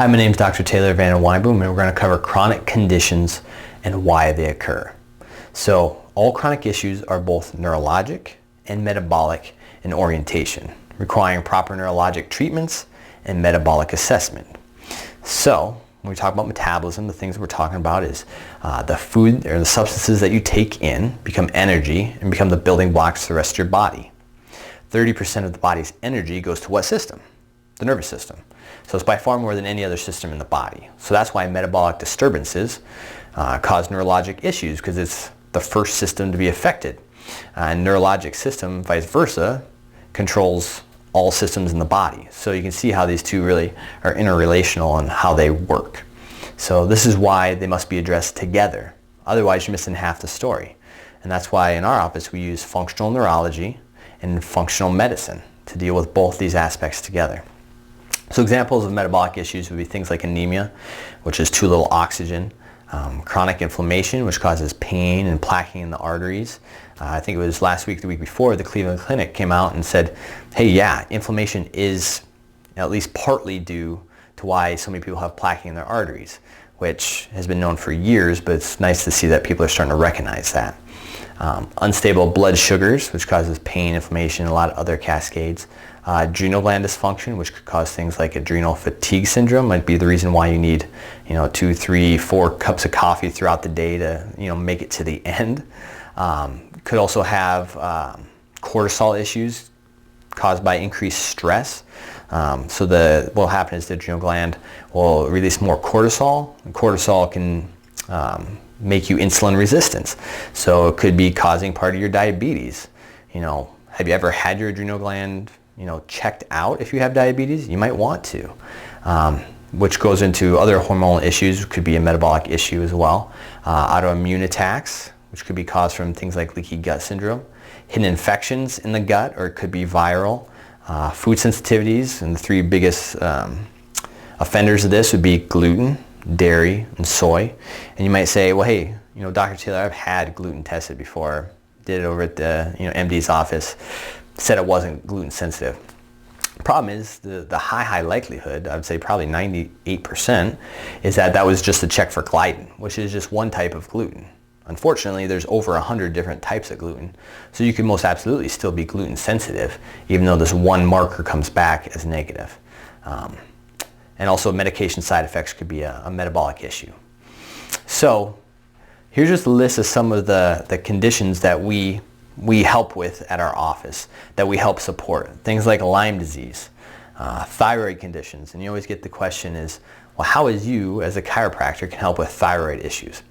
Hi, my name is Dr. Taylor Van Weinboom, and we're going to cover chronic conditions and why they occur. So all chronic issues are both neurologic and metabolic in orientation, requiring proper neurologic treatments and metabolic assessment. So when we talk about metabolism, the things we're talking about is the food or the substances that you take in become energy and become the building blocks to the rest of your body. 30% of the body's energy goes to what system? The nervous system. So it's by far more than any other system in the body. So that's why metabolic disturbances cause neurologic issues, because it's the first system to be affected. And neurologic system, vice versa, controls all systems in the body. So you can see how these two really are interrelational and how they work. So this is why they must be addressed together. Otherwise you're missing half the story. And that's why in our office we use functional neurology and functional medicine to deal with both these aspects together. So examples of metabolic issues would be things like anemia, which is too little oxygen, chronic inflammation, which causes pain and plaquing in the arteries. I think it was last week, the week before, the Cleveland Clinic came out and said, hey, yeah, inflammation is at least partly due to why so many people have plaquing in their arteries, which has been known for years, but it's nice to see that people are starting to recognize that. Unstable blood sugars, which causes pain, inflammation, and a lot of other cascades. Adrenal gland dysfunction, which could cause things like adrenal fatigue syndrome, might be the reason why you need, 2, 3, 4 cups of coffee throughout the day to, make it to the end. Could also have cortisol issues caused by increased stress. So what will happen is the adrenal gland will release more cortisol, and cortisol can make you insulin resistant. So it could be causing part of your diabetes. Have you ever had your adrenal gland checked out if you have diabetes? You might want to, which goes into other hormonal issues. Could be a metabolic issue as well. Autoimmune attacks, which could be caused from things like leaky gut syndrome. Hidden infections in the gut, or it could be viral. Food sensitivities, and the three biggest offenders of this would be gluten, dairy, and soy. And you might say, well, hey, Dr. Taylor, I've had gluten tested before. Did it over at the MD's office. Said it wasn't gluten sensitive. Problem is the high likelihood, I would say probably 98%, is that was just a check for gliadin, which is just one type of gluten. Unfortunately, there's over 100 different types of gluten, so you can most absolutely still be gluten sensitive, even though this one marker comes back as negative. And also medication side effects could be a metabolic issue. So here's just a list of some of the conditions that we help with at our office, that we help support. Things like Lyme disease, thyroid conditions. And you always get the question is, well, how is you as a chiropractor can help with thyroid issues?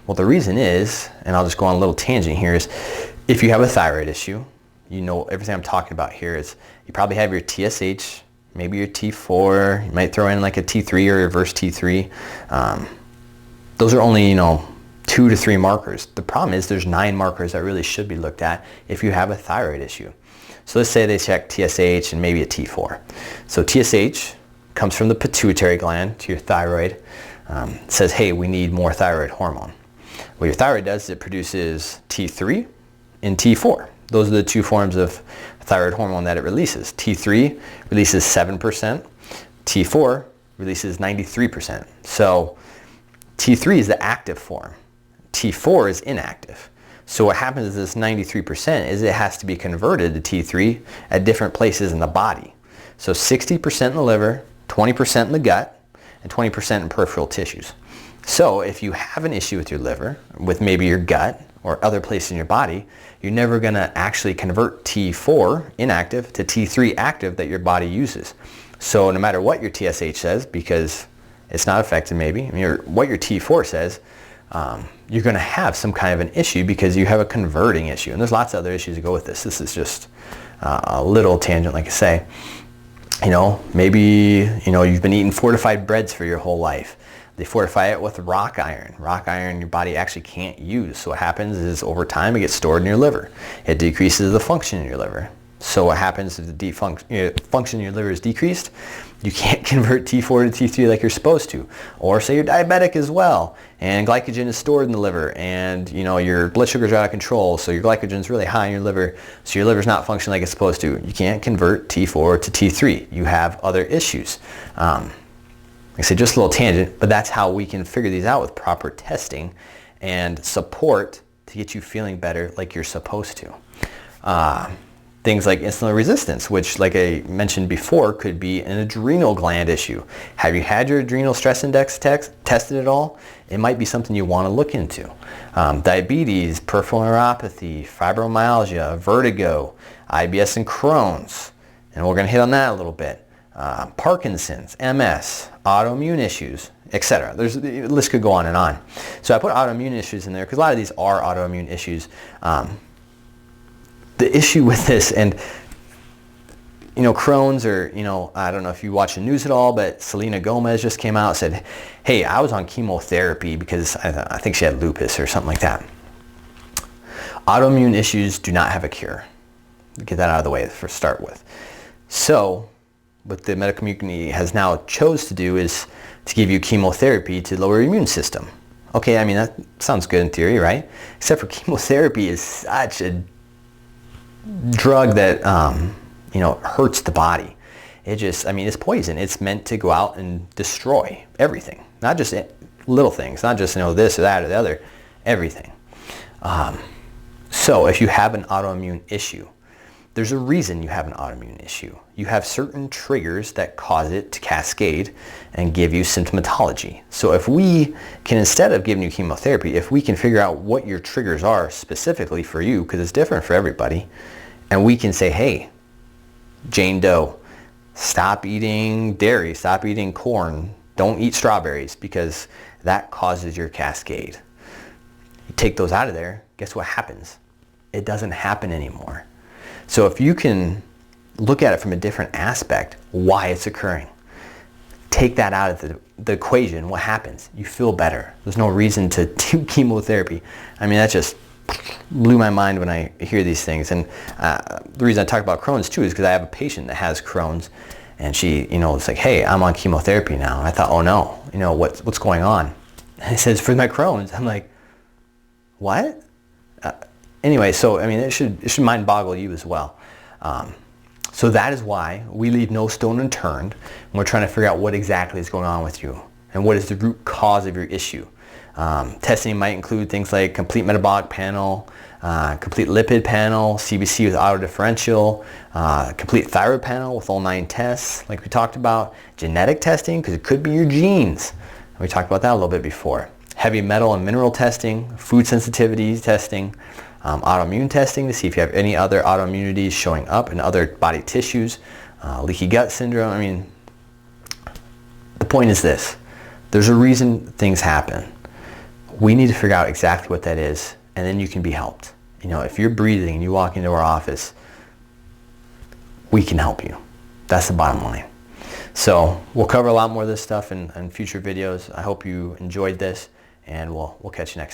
Well, the reason is, and I'll just go on a little tangent here, is if you have a thyroid issue, everything I'm talking about here is you probably have your TSH, maybe your T4, you might throw in like a T3 or reverse T3. Those are only, 2 to 3 markers. The problem is there's 9 markers that really should be looked at if you have a thyroid issue. So let's say they check TSH and maybe a T4. So TSH comes from the pituitary gland to your thyroid. It says, hey, we need more thyroid hormone. What your thyroid does is it produces T3 and T4. Those are the 2 forms of thyroid hormone that it releases. T3 releases 7%. T4 releases 93%. So T3 is the active form. T4 is inactive. So what happens is this 93% is it has to be converted to T3 at different places in the body. So 60% in the liver, 20% in the gut, and 20% in peripheral tissues. So if you have an issue with your liver, with maybe your gut or other places in your body, you're never going to actually convert T4 inactive to T3 active that your body uses. So no matter what your TSH says, because it's not affected maybe, what your T4 says, you're going to have some kind of an issue because you have a converting issue. And there's lots of other issues that go with this. This is just a little tangent, like I say. Maybe, you've been eating fortified breads for your whole life. They fortify it with rock iron. Rock iron your body actually can't use. So what happens is over time it gets stored in your liver. It decreases the function in your liver. So what happens if the function in your liver is decreased? You can't convert T4 to T3 like you're supposed to. Or say you're diabetic as well, and glycogen is stored in the liver, and your blood sugars are out of control, so your glycogen is really high in your liver, so your liver's not functioning like it's supposed to. You can't convert T4 to T3. You have other issues. Like I say, just a little tangent, but that's how we can figure these out with proper testing and support to get you feeling better like you're supposed to. Things like insulin resistance, which like I mentioned before, could be an adrenal gland issue. Have you had your adrenal stress index tested at all? It might be something you want to look into. Diabetes, peripheral neuropathy, fibromyalgia, vertigo, IBS and Crohn's, and we're going to hit on that a little bit. Parkinson's, MS, autoimmune issues, etc. The list could go on and on. So I put autoimmune issues in there because a lot of these are autoimmune issues. The issue with this, and Crohn's, or I don't know if you watch the news at all, but Selena Gomez just came out and said, hey, I was on chemotherapy because I think she had lupus or something like that. Autoimmune issues do not have a cure. Get that out of the way to start with. So what the medical community has now chose to do is to give you chemotherapy to lower your immune system. Okay, I mean, that sounds good in theory, right? Except for chemotherapy is such a drug that hurts the body. It's poison. It's meant to go out and destroy everything, not just little things, not just this or that or the other, everything. So if you have an autoimmune issue, there's a reason you have an autoimmune issue. You have certain triggers that cause it to cascade and give you symptomatology. So if we can, instead of giving you chemotherapy, if we can figure out what your triggers are specifically for you, because it's different for everybody, and we can say, hey, Jane Doe, stop eating dairy, stop eating corn, don't eat strawberries, because that causes your cascade. You take those out of there, guess what happens? It doesn't happen anymore. So if you can look at it from a different aspect, why it's occurring, take that out of the equation, what happens? You feel better. There's no reason to do chemotherapy. I mean, that just blew my mind when I hear these things. And the reason I talk about Crohn's too is because I have a patient that has Crohn's, and she, it's like, hey, I'm on chemotherapy now. And I thought, oh no, what's going on? And he says, for my Crohn's. I'm like, what? Anyway, so it should mind boggle you as well. So that is why we leave no stone unturned when we're trying to figure out what exactly is going on with you and what is the root cause of your issue. Testing might include things like complete metabolic panel, complete lipid panel, CBC with autodifferential, complete thyroid panel with all 9 tests like we talked about, genetic testing because it could be your genes. We talked about that a little bit before. Heavy metal and mineral testing, food sensitivity testing, autoimmune testing to see if you have any other autoimmunities showing up in other body tissues, leaky gut syndrome. The point is this. There's a reason things happen. We need to figure out exactly what that is, and then you can be helped. If you're breathing and you walk into our office, we can help you. That's the bottom line. So we'll cover a lot more of this stuff in future videos. I hope you enjoyed this, and we'll catch you next time.